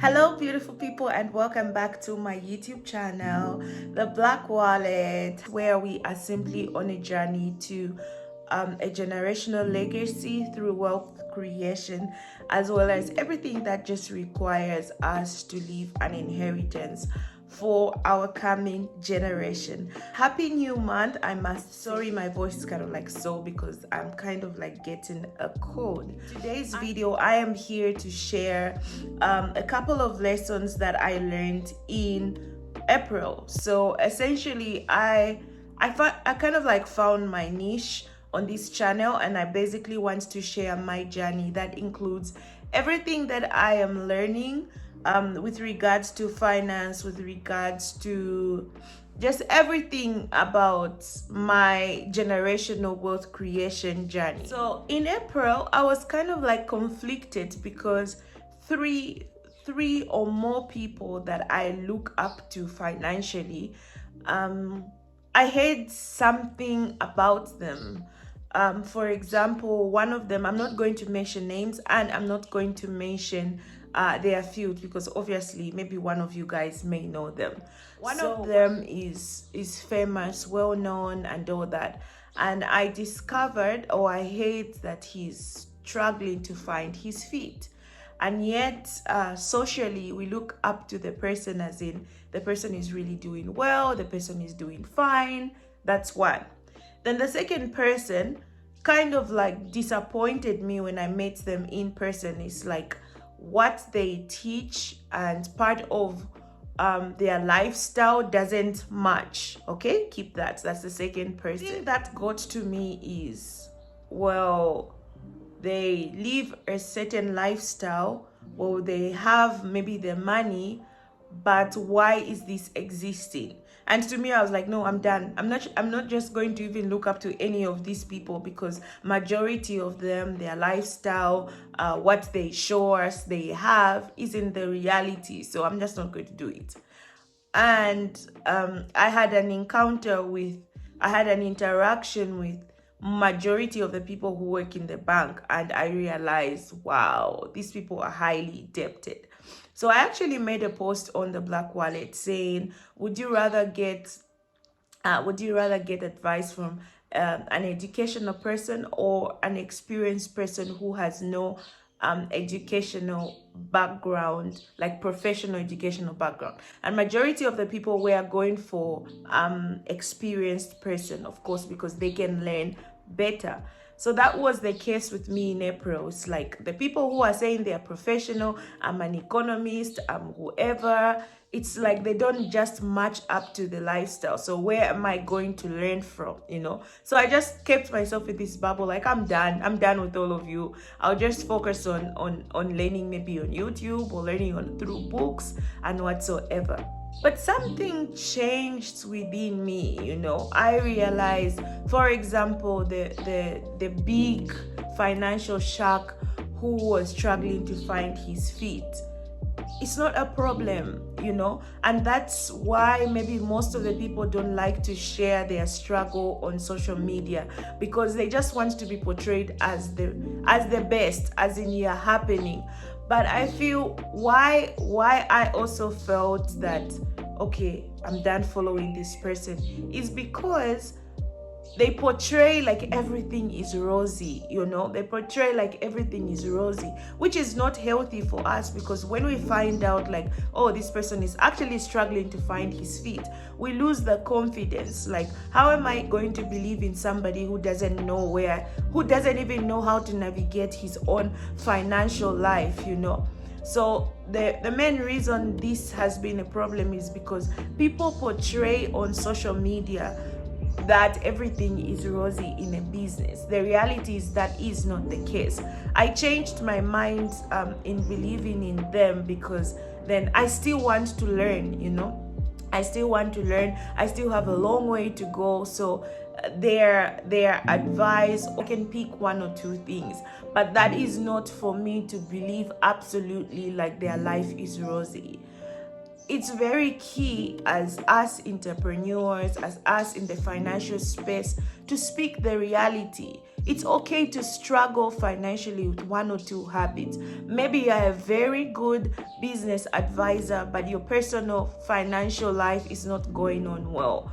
Hello, beautiful people, and welcome back to my YouTube channel, The Black Wallet, where we are simply on a journey to a generational legacy through wealth creation, as well as everything that just requires us to leave an inheritance for our coming generation. Happy new month. Sorry, my voice is kind of like so because I'm kind of like getting a cold. Today's video, I am here to share a couple of lessons that I learned in April. So essentially, I kind of like found my niche on this channel, and I basically want to share my journey that includes everything that I am learning with regards to finance, with regards to just everything about my generational wealth creation journey. So in April, I was kind of like conflicted because three or more people that I look up to financially, I heard something about them. For example, one of them, I'm not going to mention names, and I'm not going to mention their field because obviously maybe one of you guys may know them. One of them is famous, well known, and all that. And I discovered, or I heard, that he's struggling to find his feet. And yet socially we look up to the person, as in the person is really doing well, the person is doing fine. That's one. Then the second person kind of like disappointed me when I met them in person. It's like what they teach and part of their lifestyle doesn't match. Okay, keep that. That's the second person. The thing that got to me is, well, they live a certain lifestyle, or they have maybe the money, but why is this existing? And to me, I was like, no, I'm done. I'm not just going to even look up to any of these people, because majority of them, their lifestyle, what they show us they have isn't the reality. So I'm just not going to do it. And I had an interaction with majority of the people who work in the bank, and I realized, wow, these people are highly indebted. So I actually made a post on the Black Wallet saying, would you rather get advice from an educational person or an experienced person who has no educational background, like professional educational background? And majority of the people were going for experienced person, of course, because they can learn better. So that was the case with me in April. It's like the people who are saying they are professional, I'm an economist, I'm whoever, it's like they don't just match up to the lifestyle. So where am I going to learn from, So I just kept myself in this bubble, like I'm done with all of you. I'll just focus on learning, maybe on YouTube, or learning through books and whatsoever. But something changed within me, I realized, for example, the big financial shark who was struggling to find his feet, it's not a problem, and that's why maybe most of the people don't like to share their struggle on social media, because they just want to be portrayed as the best, as in you're happening. But I feel why I also felt that, okay, I'm done following this person, is because they portray like everything is rosy, they portray like everything is rosy, which is not healthy for us, because when we find out like, oh, this person is actually struggling to find his feet, we lose the confidence. Like, how am I going to believe in somebody who doesn't even know how to navigate his own financial life, So the main reason this has been a problem is because people portray on social media that everything is rosy in a business. The reality is that is not the case. I changed my mind in believing in them, because then I still want to learn, I still want to learn. I still have a long way to go. So their advice, I can pick one or two things, but that is not for me to believe absolutely like their life is rosy. It's very key as us entrepreneurs, as us in the financial space, to speak the reality. It's okay to struggle financially with one or two habits. Maybe you're a very good business advisor, but your personal financial life is not going on well.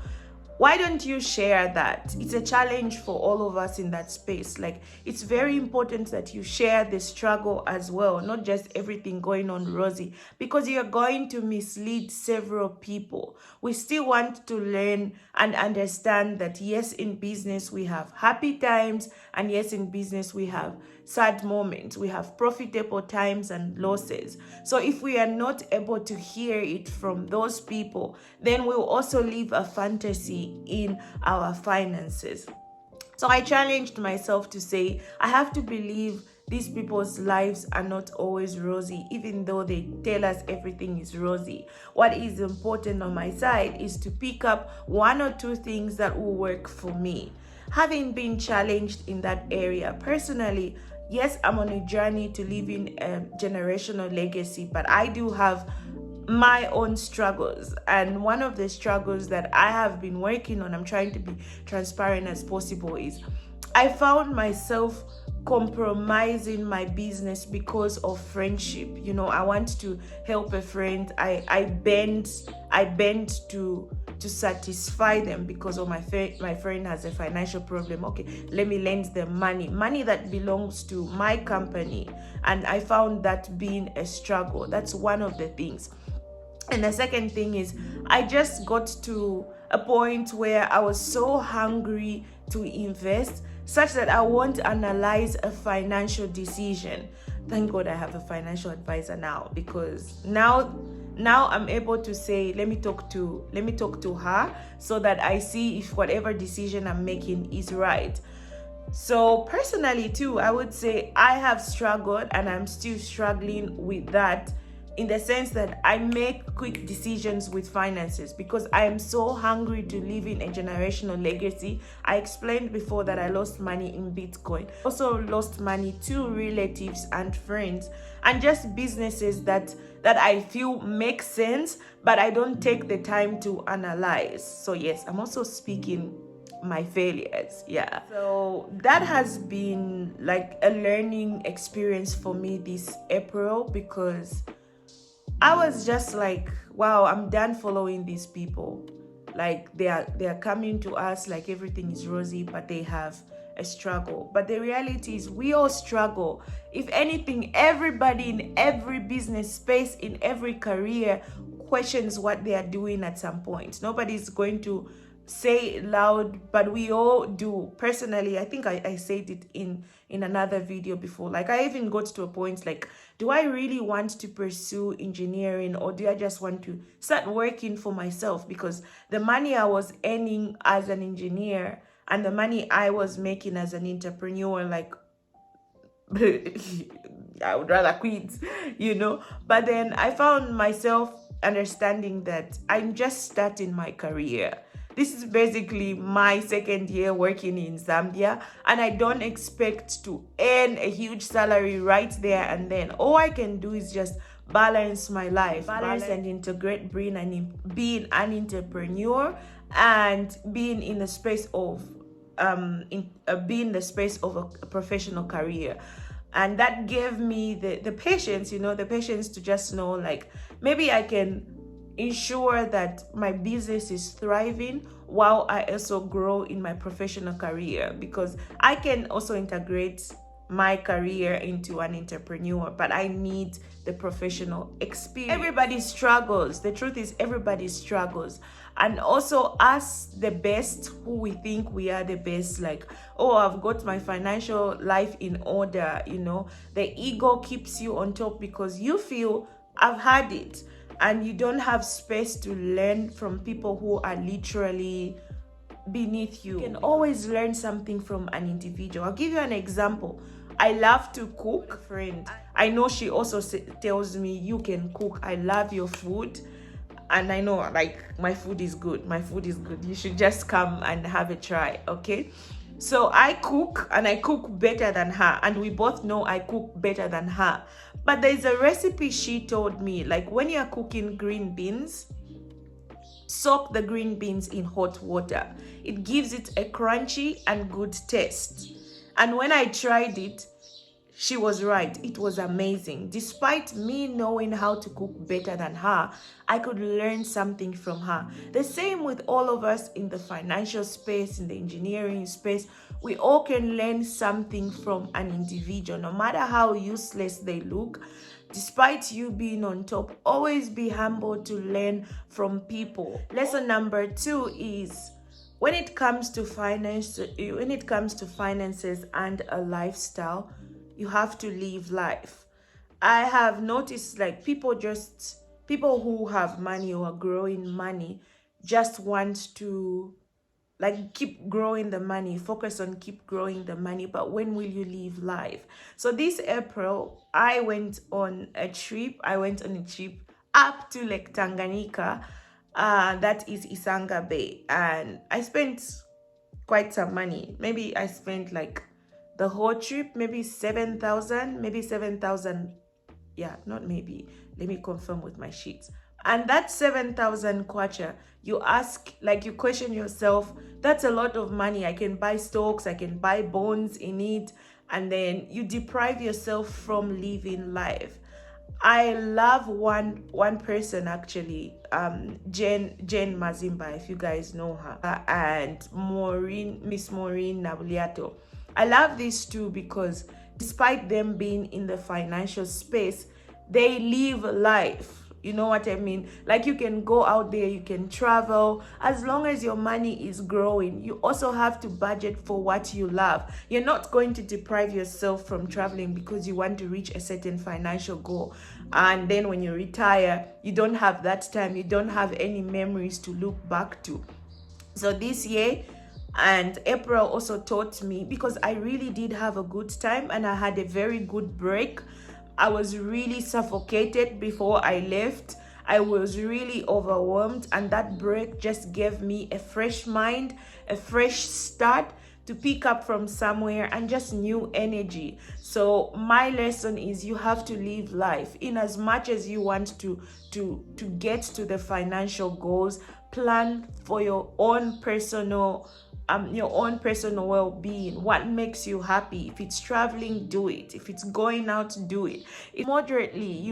Why don't you share that? It's a challenge for all of us in that space. Like, it's very important that you share the struggle as well, not just everything going on rosy, because you're going to mislead several people. We still want to learn and understand that yes, in business we have happy times, and yes, in business we have sad moments, we have profitable times and losses. So if we are not able to hear it from those people, then we'll also live a fantasy in our finances. So I challenged myself to say, I have to believe these people's lives are not always rosy, even though they tell us everything is rosy. What is important on my side is to pick up one or two things that will work for me. Having been challenged in that area personally, yes, I'm on a journey to living a generational legacy, but I do have my own struggles. And one of the struggles that I have been working on, I'm trying to be transparent as possible, is I found myself compromising my business because of friendship. You know, I want to help a friend. I bend to satisfy them because of my friend has a financial problem. Okay, let me lend them money that belongs to my company. And I found that being a struggle. That's one of the things. And the second thing is, I just got to a point where I was so hungry to invest, such that I won't analyze a financial decision. Thank God I have a financial advisor now, because now I'm able to say, let me talk to her, so that I see if whatever decision I'm making is right. So personally too, I would say I have struggled, and I'm still struggling with that, in the sense that I make quick decisions with finances because I am so hungry to live in a generational legacy. I explained before that I lost money in Bitcoin. Also lost money to relatives and friends, and just businesses that I feel make sense, but I don't take the time to analyze. So yes, I'm also speaking my failures. Yeah, so that has been like a learning experience for me this April, because I was just like, wow, I'm done following these people. Like they are coming to us like everything is rosy, but they have a struggle. But the reality is we all struggle. If anything, everybody in every business space, in every career, questions what they are doing at some point. Nobody's going to say it loud, but we all do. Personally, I think I said it in another video before. Like, I even got to a point like, do I really want to pursue engineering, or do I just want to start working for myself? Because the money I was earning as an engineer and the money I was making as an entrepreneur, like I would rather quit, you know. But then I found myself understanding that I'm just starting my career. This is basically my second year working in Zambia, and I don't expect to earn a huge salary right there and then. All I can do is just balance my life, balance and integrate being an entrepreneur and being in the space of being the space of a professional career. And that gave me the patience, you know, the patience to just know, like, maybe I can ensure that my business is thriving while I also grow in my professional career, because I can also integrate my career into an entrepreneur, but I need the professional experience. Everybody struggles. The truth is, everybody struggles. And also us, the best, who we think we are the best, like, oh, I've got my financial life in order, you know, the ego keeps you on top because you feel I've had it, and you don't have space to learn from people who are literally beneath you. You can always learn something from an individual. I'll give you an example. I love to cook. Friend, I know she also tells me, you can cook, I love your food. And I know, like, my food is good. You should just come and have a try, okay? So I cook, and I cook better than her, and we both know I cook better than her. But there's a recipe she told me, like, when you're cooking green beans, soak the green beans in hot water. It gives it a crunchy and good taste. And when I tried it, she was right. It was amazing. Despite me knowing how to cook better than her, I could learn something from her. The same with all of us in the financial space, in the engineering space. We all can learn something from an individual, no matter how useless they look. Despite you being on top, always be humble to learn from people. Lesson number 2 is when it comes to finances and a lifestyle, you have to live life. I have noticed like people who have money or are growing money just want to like keep growing the money, focus on keep growing the money, but when will you live life? So this April I went on a trip up to Lake Tanganyika, that is Isanga Bay, and I spent quite some money. Maybe I spent like the whole trip, maybe 7,000, yeah, not maybe, let me confirm with my sheets. And that 7,000 kwacha, you question yourself, that's a lot of money. I can buy stocks, I can buy bonds in it, and then you deprive yourself from living life. I love one person actually, Jane Mazimba, if you guys know her, and Miss Maureen Nabuliato. I love these two because despite them being in the financial space, they live life. You know what I mean? Like you can go out there, you can travel. As long as your money is growing, you also have to budget for what you love. You're not going to deprive yourself from traveling because you want to reach a certain financial goal. And then when you retire, you don't have that time. You don't have any memories to look back to. So this year, and April also taught me, because I really did have a good time and I had a very good break. I was really suffocated before I left. I was really overwhelmed, and that break just gave me a fresh mind, a fresh start to pick up from somewhere, and just new energy. So my lesson is you have to live life. In as much as you want to get to the financial goals, plan for your own personal well-being. What makes you happy? If it's traveling, do it. If it's going out, do it. Moderately,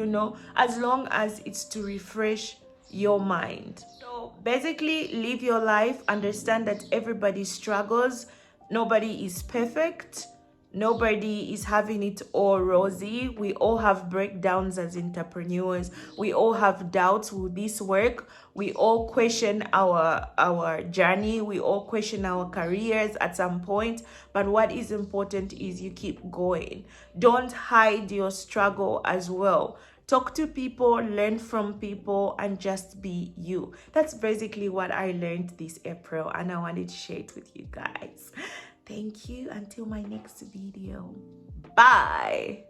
as long as it's to refresh your mind. So basically, live your life. Understand that everybody struggles. Nobody is perfect. Nobody is having it all rosy. We all have breakdowns as entrepreneurs. We all have doubts. Will this work? We all question our journey. We all question our careers at some point. But what is important is you keep going. Don't hide your struggle as well. Talk to people, learn from people, and just be you. That's basically what I learned this April, and I wanted to share it with you guys. Thank you. Until my next video. Bye.